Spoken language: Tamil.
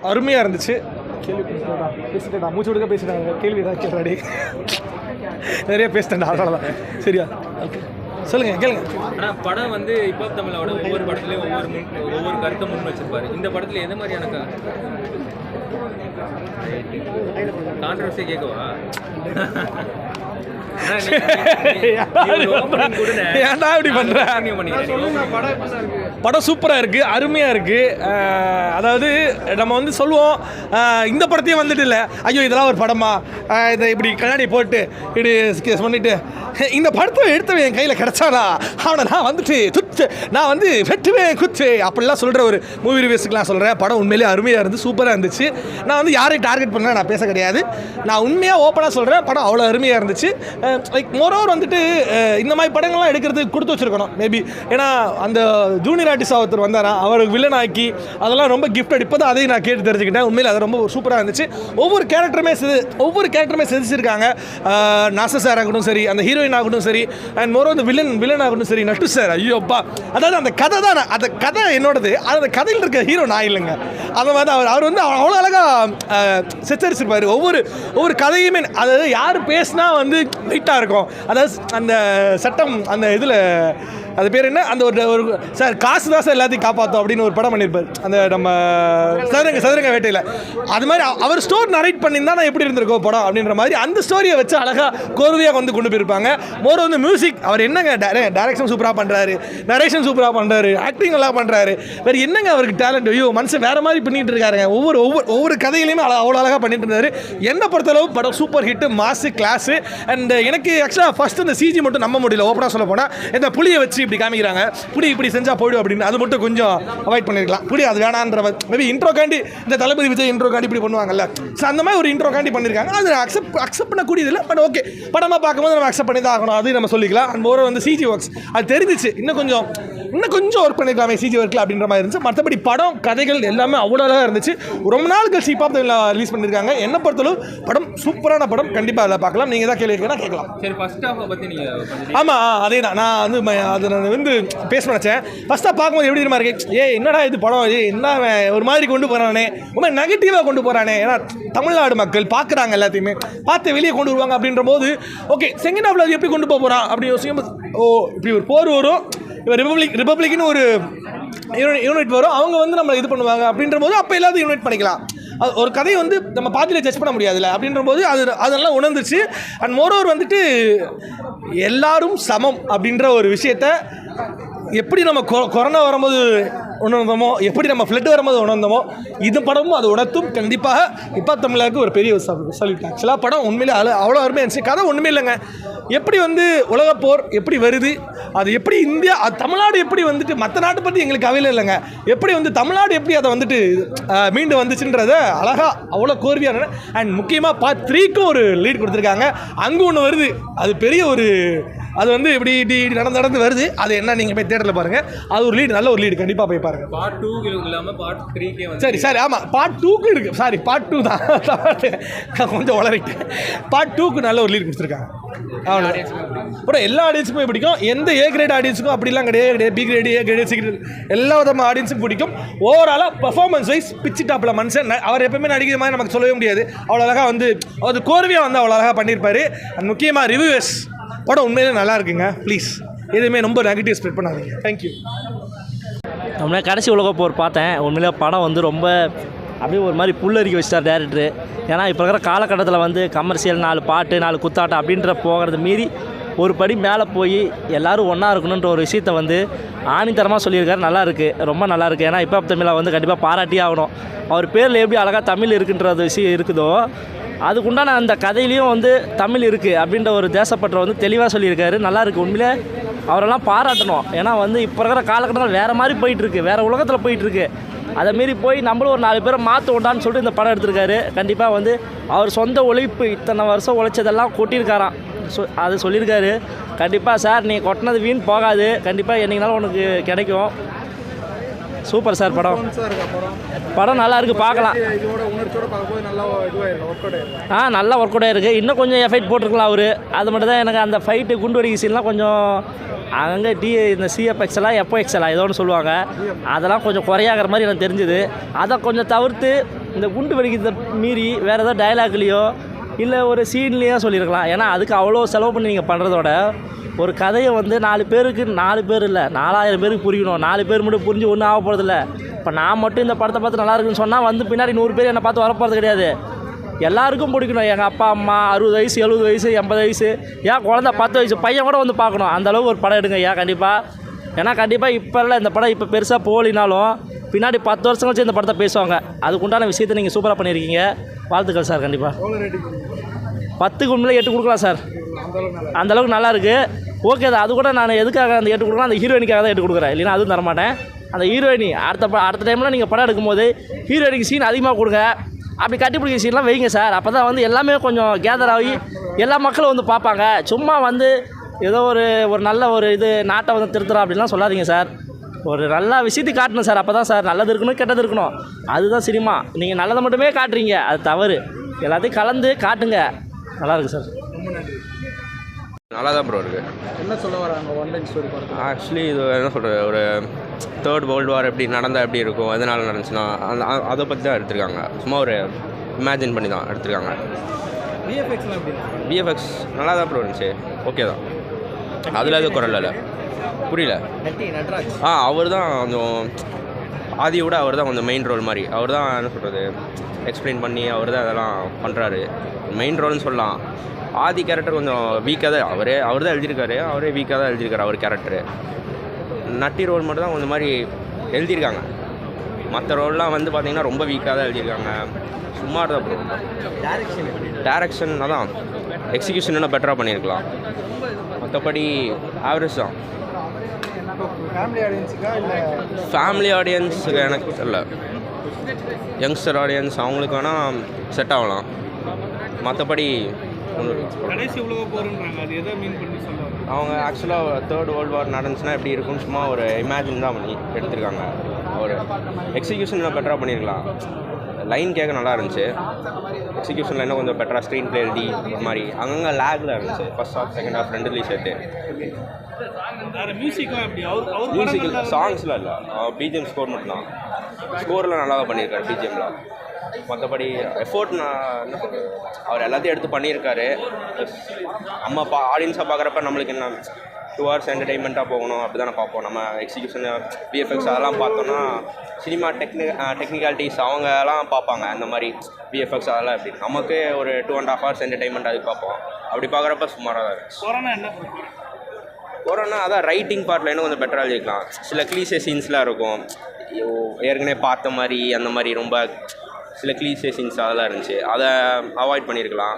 அருமையாக இருந்துச்சு. கேள்வி பேசிட்டேன், மூச்சு விடுக்க பேசிட்டாங்க. கேள்வி ஏதாவது கேள்வி நிறைய பேசிட்டேன்டா, அதனால தான். சரியா? ஓகே, சொல்லுங்க, கேளுங்க. ஆனால் படம் வந்து இப்போ தமிழோட ஒவ்வொரு படத்துலையும் ஒவ்வொரு கருத்தை முன் வச்சிருப்பாரு. இந்த படத்தில் எந்த மாதிரியான கான்ட்ரவர்சியை கேட்கவா? ஏன்டா இப்படி பண்ற? படம் சூப்பராக இருக்குது, அருமையாக இருக்குது. அதாவது நம்ம வந்து சொல்லுவோம், இந்த படத்தையும் வந்துட்டு இல்லை ஐயோ இதெல்லாம் ஒரு படமா, இதை இப்படி கண்ணாடி போட்டு இப்படி பண்ணிட்டு இந்த படத்தை எடுத்தவன் என் கையில் கிடச்சானா அவனை நான் வந்துட்டு துச்சு, நான் வந்து வெட்டுவேன் குத்து அப்படிலாம் சொல்கிற ஒரு மூவி ரிவ்யூஸ்க்கு நான் சொல்கிறேன். படம் உண்மையிலேயே அருமையாக இருந்து சூப்பராக இருந்துச்சு. நான் வந்து யாரையும் டார்கெட் பண்ண நான் பேச கிடையாது, நான் உண்மையாக ஓப்பனாக சொல்கிறேன். படம் அவ்வளோ அருமையாக இருந்துச்சு. லைக் மோரோவர் வந்துட்டு இந்த மாதிரி படங்கள்லாம் எடுக்கிறதுக்கு கொடுத்து வச்சுருக்கணும் மேபி. ஏன்னா அந்த ஜூனியர் ஆர்டிஸ்ட் ஒருத்தர் வந்தாரா, அவருக்கு வில்லன் ஆக்கி அதெல்லாம் ரொம்ப கிஃப்டட். இப்போ தான் அதையும் நான் கேட்டு தெரிஞ்சுக்கிட்டேன். உண்மையில் அது ரொம்ப சூப்பராக இருந்துச்சு. ஒவ்வொரு கேரக்டருமே செதுச்சிருக்காங்க. நாசர் சார் ஆகட்டும் சரி, அந்த ஹீரோயின் ஆகட்டும் சரி, அண்ட் மோரோ அந்த வில்லன் ஆகட்டும் சரி, நட்டு சார் ஐயோப்பா. அதாவது அந்த கதை தான், அந்த கதை என்னோடது, அந்த கதையில் இருக்க ஹீரோ நான் இல்லைங்க. அதை வந்து அவர் வந்து அவ்வளோ அழகாக சித்தரிச்சிருப்பார். ஒவ்வொரு கதையுமே, அதாவது யார் பேசினா வந்து வெயிட்டாக இருக்கும். அதாவது அந்த சட்டம், அந்த இதில் அது பேர் என்ன, அந்த ஒரு சார் காசு தான் சார் எல்லாத்தையும் காப்பாற்றும் அப்படின்னு ஒரு படம் பண்ணியிருப்பார். அந்த நம்ம சதுரங்க வேட்டையில் அது மாதிரி அவர் ஸ்டோரி நரேட் பண்ணியிருந்தா நான் எப்படி இருந்திருக்கோம் படம் அப்படின்ற மாதிரி அந்த ஸ்டோரியை வச்சு அழகாக கோர்வையாக வந்து கொண்டு போயிருப்பாங்க. மோர் வந்து மியூசிக், அவர் என்னங்க டைரக்ஷன் சூப்பராக பண்ணுறாரு, நரேஷன் சூப்பராக பண்ணுறாரு, ஆக்டிங் நல்லா பண்ணுறாரு. வேறு என்னங்க அவருக்கு டேலண்ட்? ஐயோ மனுஷன் வேறு மாதிரி பண்ணிட்டு இருக்காருங்க. ஒவ்வொரு கதையிலையுமே அவ்வளோ அழகாக பண்ணிட்டு இருந்தார். என்னை பொறுத்தளவு படம் சூப்பர் ஹிட்டு, மாசு, கிளாஸு. அண்ட் எனக்கு ஆக்சுவலாக ஃபஸ்ட்டு இந்த சிஜி மட்டும் நம்ப முடியல. ஓப்பனாக சொல்ல போனால் இந்த புளியை வச்சு இப்படி காமிக்கிறாங்க, புளி இப்படி செஞ்சால் போய்டும் அப்படின்னு, அது மட்டும் கொஞ்சம் அவாய்ட் பண்ணியிருக்கலாம். புளி அது வேணான்ற மேபி இன்ட்ரோ காண்டி, இந்த தளபதி விஜய் இன்ட்ரோ காண்டி இப்படி பண்ணுவாங்கல்ல, ஸோ அந்த மாதிரி ஒரு இன்ட்ரோ காண்டி பண்ணியிருக்காங்க. அது அக்செப்ட் பண்ணக்கூடியது இல்லை, பட் ஓகே, படமாக பார்க்கும்போது நம்ம அக்செப்ட் பண்ணி தான் ஆகணும், அதையும் நம்ம சொல்லிக்கலாம். அண்ட் ஒரு வந்து சிஜி ஒர்க்ஸ் அது தெரிஞ்சிச்சு, இன்னும் கொஞ்சம் ஒர்க் பண்ணிக்கலாமே சிஜி ஒர்க்கில் அப்படின்ற மாதிரி இருந்துச்சு. மற்றபடி படம் கதைகள் எல்லாமே அவ்வளோ அழகாக இருந்துச்சு. ரொம்ப நாள் கழிச்சு இப்போ ரிலீஸ் பண்ணியிருக்காங்க. என்ன பொறுத்தளவு படம் சூப்பரான படம், கண்டிப்பாக அதில் பார்க்கலாம். நீங்கள் தான் கேள்வி கேட்கலாம். சரி, ஃபர்ஸ்ட் ஹாஃபை பற்றி நீங்கள் ஆமாம் அதே தான் நான் வந்து பேச நினச்சேன். ஃபஸ்ட்டாக பார்க்கும்போது எப்படி இருமா இருக்கு, என்னடா இது படம், என்ன ஒரு மாதிரி கொண்டு போகிறானே, ரொம்ப நெகட்டிவாக கொண்டு போகிறானே. ஏன்னா தமிழ்நாடு மக்கள் பார்க்குறாங்க, எல்லாத்தையுமே பார்த்து வெளியே கொண்டு வருவாங்க அப்படின்ற போது ஓகே, செகண்ட் ஹாஃபில் அது எப்படி கொண்டு போகிறான் அப்படின்னு யோசிக்கும்போது, இப்படி ஒரு போர் வரும், இப்போ ரிபப்ளிக்னு ஒரு யூனிட் வரும், அவங்க வந்து நம்மளை இது பண்ணுவாங்க அப்படின்ற போது அப்போ எல்லாத்தையும் யூனிட் பண்ணிக்கலாம். அது ஒரு கதையை வந்து நம்ம பாதியில் ஜட்ஜ் பண்ண முடியாதுல்ல அப்படின்ற போது அதெல்லாம் உணர்ந்துச்சு. அண்ட் மோரோவர் வந்துட்டு எல்லாரும் சமம் அப்படின்ற ஒரு விஷயத்தை எப்படி நம்ம கொரோனா வரும்போது உணர்ந்தோமோ, எப்படி நம்ம ஃப்ளட் வரும்போது உணர்ந்தோமோ, இது படமும் அது உணர்த்தும். கண்டிப்பாக இப்போ தமிழருக்கு ஒரு பெரிய சொல்லிட்டேன். ஆக்சுவலாக படம் உண்மையிலே அவ்வளோ அருமையாக இருந்துச்சு. கதை ஒன்றுமே இல்லைங்க, எப்படி வந்து உலகப்போர் எப்படி வருது, அது எப்படி இந்தியா, அது தமிழ்நாடு எப்படி வந்துட்டு, மற்ற நாட்டை பற்றி எங்களுக்கு அவையில் இல்லைங்க, எப்படி வந்து தமிழ்நாடு எப்படி அதை வந்துட்டு மீண்டு வந்துச்சுன்றத அழகாக அவ்வளோ கோர்வையான. அண்ட் முக்கியமாக பார்ட் 3க்கும் ஒரு லீட் கொடுத்துருக்காங்க. அங்கே ஒன்று வருது, அது பெரிய ஒரு, அது வந்து இப்படி நடந்து வருது. அது என்ன, நீங்கள் போய் தேட்டரில் பாருங்கள், அது ஒரு லீடு, நல்ல ஒரு லீடு, கண்டிப்பாக போய் பாருங்கள். பார்ட் 2 இல்லாமல் பார்ட் 3 சரி ஆமாம், பார்ட் 2க்கு இருக்குது. சாரி, பார்ட் 2 தான், கொஞ்சம் வளரிட்டேன். பார்ட் 2க்கு நல்ல ஒரு லீடு கொடுத்துருக்காங்க. அவ்வளோ எல்லா ஆடியன்ஸுக்குமே பிடிக்கும். எந்த ஏ கிரேட் ஆடியன்ஸுக்கும் அப்படிலாம் கிடையாது. B grade, a grade, c grade எல்லா விதமான ஆடியன்ஸுக்கும் பிடிக்கும். ஓவராலாக பர்ஃபார்மன்ஸ் வைஸ் பிச்சு டாப்பில் மனுஷன். அவர் எப்பவுமே நடிக்கிற மாதிரி நமக்கு சொல்லவே முடியாது. அவ்வளோ அழகாக வந்து அது கோர்வையாக வந்து அவ்வளோ அழகாக பண்ணியிருப்பார். அண்ட் முக்கியமாக ரிவ்யூவர்ஸ், படம் உண்மையிலே நல்லா இருக்குங்க. ப்ளீஸ் எதுவுமே ரொம்ப நெகட்டிவ் ஸ்ப்ரெட் பண்ணாதீங்க. தேங்க்யூ. நம்மளே கடைசி உலக போர் பார்த்தேன். உண்மையிலே படம் வந்து ரொம்ப அப்படியே ஒரு மாதிரி புல்லரிக்க வச்சிட்டார் டேரக்டரு. ஏன்னா இப்போ இருக்கிற காலகட்டத்தில் வந்து கமர்ஷியல் 4 பாட்டு 4 குத்தாட்டம் அப்படின்ற போகிறத மீறி ஒரு படி மேலே போய் எல்லோரும் ஒன்றா இருக்கணுன்ற ஒரு விஷயத்தை வந்து ஆணித்தரமாக சொல்லியிருக்காரு. நல்லா இருக்குது, ரொம்ப நல்லா இருக்குது. ஏன்னா இப்போ தமிழை வந்து கண்டிப்பாக பாராட்டியே ஆகணும். அவர் பேரில் எப்படி அழகாக தமிழ் இருக்குன்றது விஷயம் இருக்குதோ, அதுக்குண்டான அந்த கதையிலையும் வந்து தமிழ் இருக்குது அப்படின்ற ஒரு தேசப்பற்றை வந்து தெளிவாக சொல்லியிருக்காரு. நல்லா இருக்குது, உண்மையிலே அவரெல்லாம் பாராட்டணும். ஏன்னா வந்து இப்போ இருக்கிற காலகட்டத்தில் வேறு மாதிரி போயிட்டுருக்கு, வேறு உலகத்தில் போயிட்டுருக்கு. அதை மாரி போய் நம்மளும் ஒரு 4 பேரை மாற்ற விட்டான்னு சொல்லிட்டு இந்த படம் எடுத்திருக்காரு. கண்டிப்பாக வந்து அவர் சொந்த உழைப்பு இத்தனை வருஷம் உழைச்சதெல்லாம் கொட்டியிருக்காராம். அது சொல்லியிருக்காரு. கண்டிப்பாக சார் நீ கொட்டினது வீண் போகாது, கண்டிப்பாக என்றைக்குனாலும் உனக்கு கிடைக்கும். சூப்பர் சார் படம் நல்லா இருக்குது, பார்க்கலாம். நல்லா ஒர்க் அவுட் ஆகிருக்கு. இன்னும் கொஞ்சம் எஃபெக்ட் போட்டிருக்கலாம் அவர். அது மட்டும் தான் எனக்கு அந்த ஃபைட்டு குண்டு வெடிக்க சீன்லாம் கொஞ்சம் அங்கே இந்த சிஎஃப்எக்ஸ் எல்லாம் எப்போ எக்ஸ்எல்லாம் ஏதோ ஒன்று சொல்லுவாங்க, அதெல்லாம் கொஞ்சம் குறையாகிற மாதிரி எனக்கு தெரிஞ்சுது. அதை கொஞ்சம் தவிர்த்து இந்த குண்டு வெடிக்கிறத மீறி வேறு ஏதாவது டைலாக்லேயோ இல்லை ஒரு சீன்லேயோ சொல்லியிருக்கலாம். ஏன்னா அதுக்கு அவ்வளோ செலவு பண்ணி நீங்கள் பண்ணுறதோட ஒரு கதையை வந்து 4 பேருக்கு 4 பேர் இல்லை 4000 பேருக்கு புரியணும். 4 பேர் மட்டும் புரிஞ்சு ஒன்றும் ஆக போகிறதில்ல. இப்போ நான் மட்டும் இந்த படத்தை பார்த்து நல்லா இருக்குன்னு சொன்னால் வந்து பின்னாடி 100 பேர் என்னை பார்த்து வரப்போகிறது கிடையாது. எல்லாருக்கும் பிடிக்கணும். எங்கள் அப்பா அம்மா 60 வயசு 70 வயசு 80 வயசு ஏன் குழந்த 10 வயசு பையன் கூட வந்து பார்க்கணும். அந்தளவுக்கு ஒரு படம் எடுங்க ஏன் கண்டிப்பாக. ஏன்னா கண்டிப்பாக இப்போ இல்லை இந்த படம் இப்போ பெருசாக போகலினாலும் பின்னாடி 10 வருஷம் கழிச்சு இந்த படத்தை பேசுவாங்க. அதுக்குண்டான விஷயத்தை நீங்கள் சூப்பராக பண்ணியிருக்கீங்க. வாழ்த்துக்கள் சார். கண்டிப்பாக 10க்கு உண்மையிலே 8 கொடுக்கலாம் சார். அந்தளவுக்கு நல்லாயிருக்கு. ஓகே தான். அது கூட நான் எதுக்காக அந்த 8 கொடுக்குறேன், அந்த ஹீரோயினிக்காக தான் 8 கொடுக்குறேன். இல்லைன்னா அதுவும் தரமாட்டேன். அந்த ஹீரோயினி அடுத்த டைமில் நீங்கள் படம் எடுக்கும்போது ஹீரோயினிக்கு சீன் அதிகமாக கொடுங்க. அப்படி கட்டிப்பிடிக்கிற சீன்லாம் வைங்க சார். அப்போ தான் வந்து எல்லாமே கொஞ்சம் கேதர் ஆகி எல்லா மக்களும் வந்து பார்ப்பாங்க. சும்மா வந்து ஏதோ ஒரு நல்ல ஒரு இது நாட்டை வந்து திருத்துறோம் அப்படின்லாம் சொல்லாதீங்க சார். ஒரு நல்ல விஷயத்தை காட்டணும் சார். அப்போ தான் சார் நல்லது இருக்கணும் கெட்டது இருக்கணும். அதுதான் சினிமா. நீங்கள் நல்லதை மட்டுமே காட்டுறீங்க, அது தவறு. எல்லாத்தையும் கலந்து காட்டுங்க. நல்லாயிருக்கு சார். நல்லா தான் ப்ரோ இருக்குது. என்ன சொல்ல வராங்க ஒன்லைன் ஸ்டோரி படத்தில்? ஆக்சுவலி இது என்ன சொல்கிறது, ஒரு 3rd வேர்ல்டு வார் எப்படி நடந்தால் எப்படி இருக்கும், எதனால் நடந்துச்சுன்னா அதை பற்றி தான் எடுத்திருக்காங்க. சும்மா ஒரு இமேஜின் பண்ணி தான் எடுத்திருக்காங்க. விஎஃப்எக்ஸ்லாம் எப்படி? விஎஃப்எக்ஸ் நல்லா தான் ப்ரோ இருந்துச்சு. ஓகே தான். அதில் எதுவும் குரல் இல்லை. புரியல. நட்ராஜ் அவர் தான் கொஞ்சம் ஆதியை விட அவர் தான் கொஞ்சம் மெயின் ரோல் மாதிரி. அவர் தான் என்ன சொல்கிறது, எக்ஸ்பிளைன் பண்ணி அவர் தான் அதெல்லாம் பண்ணுறாரு. மெயின் ரோல்னு சொல்லலாம். ஆதி கேரக்டர் கொஞ்சம் வீக்காக தான் அவர் தான் எழுதியிருக்காரு. அவரே வீக்காக தான் எழுதியிருக்காரு அவர் கேரக்டரு. நட்டி ரோல் மட்டும் தான் கொஞ்சம் மாதிரி எழுதியிருக்காங்க. மற்ற ரோல்லாம் வந்து பார்த்திங்கன்னா ரொம்ப வீக்காக தான் எழுதியிருக்காங்க. சுமார் தான் ப்ரோ. டேரக்ஷன் அதான் எக்ஸிக்யூஷன் இன்னும் பெட்டராக பண்ணியிருக்கலாம். மற்றபடி ஆவரேஜ் தான். ஃபேமிலி ஆடியன்ஸுக்கா இல்லை? ஃபேமிலி ஆடியன்ஸுக்கு எனக்கு இல்லை, யங்ஸ்டர் ஆடியன்ஸ் அவங்களுக்கு வேணால் செட் ஆகலாம். மற்றபடி கடைசி உலக போருன்றாங்க, அது எதை மீன் பண்ணி சொல்லுவாங்க? அவங்க ஆக்சுவலாக 3rd வேர்ல்டு வார் நடந்துச்சுன்னா எப்படி இருக்குன்னு சும்மா ஒரு இமேஜின் தான் பண்ணி எடுத்திருக்காங்க. ஒரு எக்ஸிக்யூஷன் இன்னும் பெட்டராக பண்ணியிருக்கலாம். லைன் கேட்க நல்லா இருந்துச்சு. எக்ஸிக்யூஷனில் இன்னும் கொஞ்சம் பெட்டராக ஸ்க்ரீன் ப்ளே எழுதி ஒரு மாதிரி அங்கங்கே லேக்கில் இருந்துச்சு. ஃபர்ஸ்ட் ஹாஃப் செகண்ட் ஹாஃப் ரெண்டுலேயும் சேர்த்து. மியூசிக்லாம் எப்படி? மியூசிக் சாங்ஸ்லாம் இல்லை, பிஜிஎம் ஸ்கோர் மட்டும்தான். ஸ்கோரில் நல்லா தான் பண்ணியிருக்காரு பிஜிஎம்மில். மற்றபடி எஃபோர்ட் நான் என்ன சொல்கிறது, அவர் எல்லாத்தையும் எடுத்து பண்ணியிருக்காரு. நம்ம ஆடியன்ஸாக பார்க்குறப்ப நம்மளுக்கு என்ன 2 hours என்டர்டெயின்மெண்ட்டாக போகணும் அப்படி தானே பார்ப்போம். நம்ம எக்ஸிக்யூஷன் விஎஃப்எக்ஸ் அதெல்லாம் பார்த்தோன்னா சினிமா டெக்னிக்காலிட்டிஸ் அவங்கெல்லாம் பார்ப்பாங்க. அந்த மாதிரி விஎஃப்எக்ஸ் அதெல்லாம் எப்படி நமக்கு ஒரு 2.5 hours என்டர்டெயின்மெண்ட் அதுக்கு பார்ப்போம். அப்படி பார்க்குறப்ப சுமாராக தான் இருக்குது. கொரோனா என்ன கொரோனா அதான் ரைட்டிங் பார்ட்டில் இன்னும் கொஞ்சம் பெட்டராக எழுதிக்கலாம். சில க்ளீஷே சீன்ஸ்லாம் இருக்கும், ஏற்கனவே பார்த்த மாதிரி அந்த மாதிரி ரொம்ப சில க்ளீஷே சீன்ஸ் அதெல்லாம் இருந்துச்சு. அதை அவாய்ட் பண்ணியிருக்கலாம்.